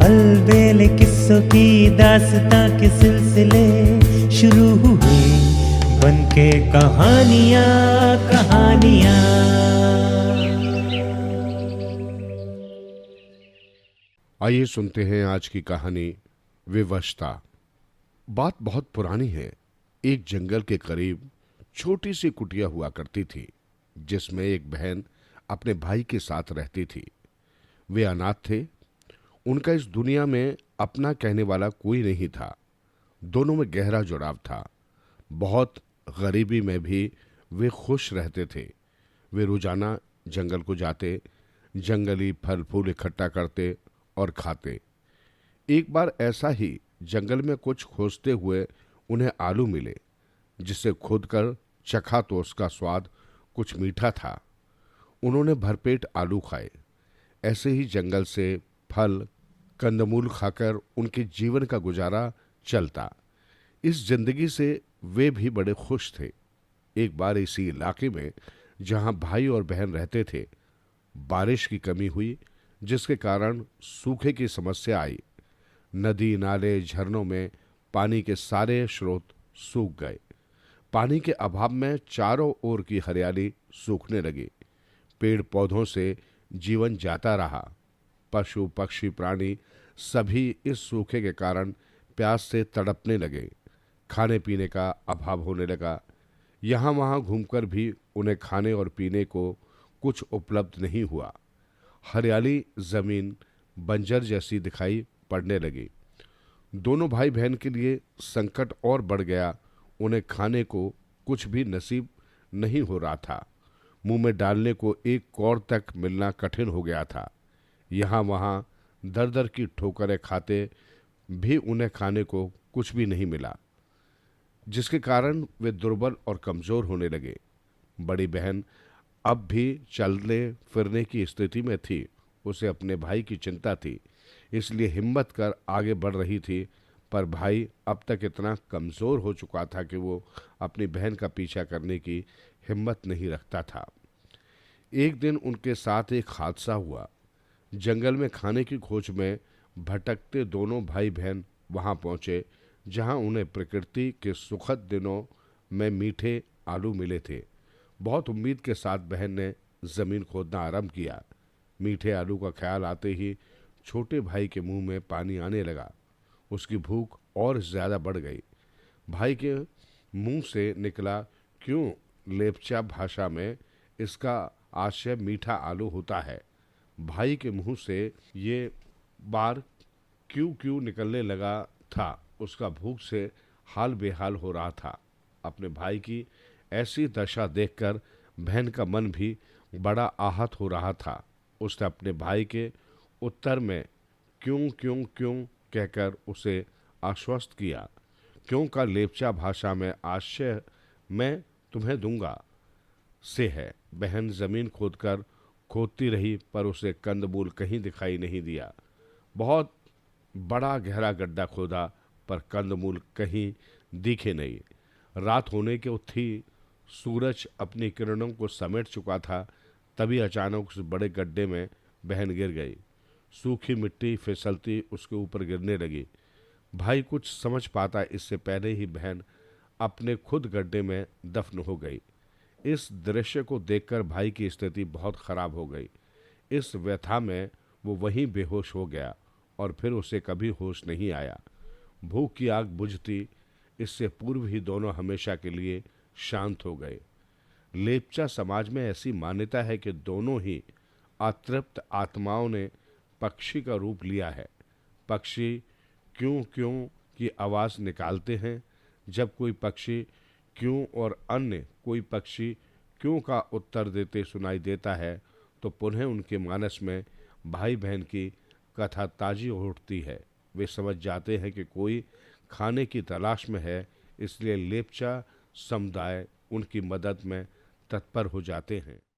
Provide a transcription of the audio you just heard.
अलबेले किस्सों की दास्तां के सिलसिले शुरू हुए बनके कहानियां कहानियां। आइए सुनते हैं आज की कहानी विवशता। बात बहुत पुरानी है। एक जंगल के करीब छोटी सी कुटिया हुआ करती थी, जिसमें एक बहन अपने भाई के साथ रहती थी। वे अनाथ थे। उनका इस दुनिया में अपना कहने वाला कोई नहीं था। दोनों में गहरा जुड़ाव था। बहुत गरीबी में भी वे खुश रहते थे। वे रोजाना जंगल को जाते, जंगली फल फूल इकट्ठा करते और खाते। एक बार ऐसा ही जंगल में कुछ खोजते हुए उन्हें आलू मिले, जिसे खुद कर चखा तो उसका स्वाद कुछ मीठा था। उन्होंने भरपेट आलू खाए। ऐसे ही जंगल से फल कंदमूल खाकर उनके जीवन का गुजारा चलता। इस जिंदगी से वे भी बड़े खुश थे। एक बार इसी इलाके में, जहां भाई और बहन रहते थे, बारिश की कमी हुई, जिसके कारण सूखे की समस्या आई। नदी नाले झरनों में पानी के सारे स्रोत सूख गए। पानी के अभाव में चारों ओर की हरियाली सूखने लगी। पेड़ पौधों से जीवन जाता रहा। पशु पक्षी प्राणी सभी इस सूखे के कारण प्यास से तड़पने लगे। खाने पीने का अभाव होने लगा। यहाँ वहाँ घूमकर भी उन्हें खाने और पीने को कुछ उपलब्ध नहीं हुआ। हरियाली जमीन बंजर जैसी दिखाई पड़ने लगी। दोनों भाई बहन के लिए संकट और बढ़ गया। उन्हें खाने को कुछ भी नसीब नहीं हो रहा था। मुंह में डालने को एक कौर तक मिलना कठिन हो गया था। यहाँ वहाँ दर दर की ठोकरें खाते भी उन्हें खाने को कुछ भी नहीं मिला, जिसके कारण वे दुर्बल और कमजोर होने लगे। बड़ी बहन अब भी चलने फिरने की स्थिति में थी। उसे अपने भाई की चिंता थी, इसलिए हिम्मत कर आगे बढ़ रही थी। पर भाई अब तक इतना कमजोर हो चुका था कि वो अपनी बहन का पीछा करने की हिम्मत नहीं रखता था। एक दिन उनके साथ एक हादसा हुआ। जंगल में खाने की खोज में भटकते दोनों भाई बहन वहां पहुंचे, जहां उन्हें प्रकृति के सुखद दिनों में मीठे आलू मिले थे। बहुत उम्मीद के साथ बहन ने जमीन खोदना आरंभ किया। मीठे आलू का ख्याल आते ही छोटे भाई के मुंह में पानी आने लगा। उसकी भूख और ज्यादा बढ़ गई। भाई के मुंह से निकला, क्यों लेप्चा भाषा में इसका आशय मीठा आलू होता है। भाई के मुंह से ये बार क्यों क्यों निकलने लगा था। उसका भूख से हाल बेहाल हो रहा था। अपने भाई की ऐसी दशा देखकर बहन का मन भी बड़ा आहत हो रहा था। उसने अपने भाई के उत्तर में क्यों क्यों क्यों कहकर उसे आश्वस्त किया। क्यों का लेप्चा भाषा में आशय मैं तुम्हें दूंगा से है। बहन जमीन खोदती रही, पर उसे कंदमूल कहीं दिखाई नहीं दिया। बहुत बड़ा गहरा गड्ढा खोदा, पर कंदमूल कहीं दिखे नहीं। रात होने के थी। सूरज अपनी किरणों को समेट चुका था। तभी अचानक उस बड़े गड्ढे में बहन गिर गई। सूखी मिट्टी फिसलती उसके ऊपर गिरने लगी। भाई कुछ समझ पाता इससे पहले ही बहन अपने खुद गड्ढे में दफन हो गई। इस दृश्य को देखकर भाई की स्थिति बहुत खराब हो गई। इस व्यथा में वो वहीं बेहोश हो गया और फिर उसे कभी होश नहीं आया। भूख की आग बुझती इससे पूर्व ही दोनों हमेशा के लिए शांत हो गए। लेप्चा समाज में ऐसी मान्यता है कि दोनों ही अतृप्त आत्माओं ने पक्षी का रूप लिया है। पक्षी क्यों क्यों की आवाज निकालते हैं। जब कोई पक्षी क्यों और अन्य कोई पक्षी क्यों का उत्तर देते सुनाई देता है, तो पुनः उनके मानस में भाई बहन की कथा ताजी उठती है। वे समझ जाते हैं कि कोई खाने की तलाश में है, इसलिए लेप्चा समुदाय उनकी मदद में तत्पर हो जाते हैं।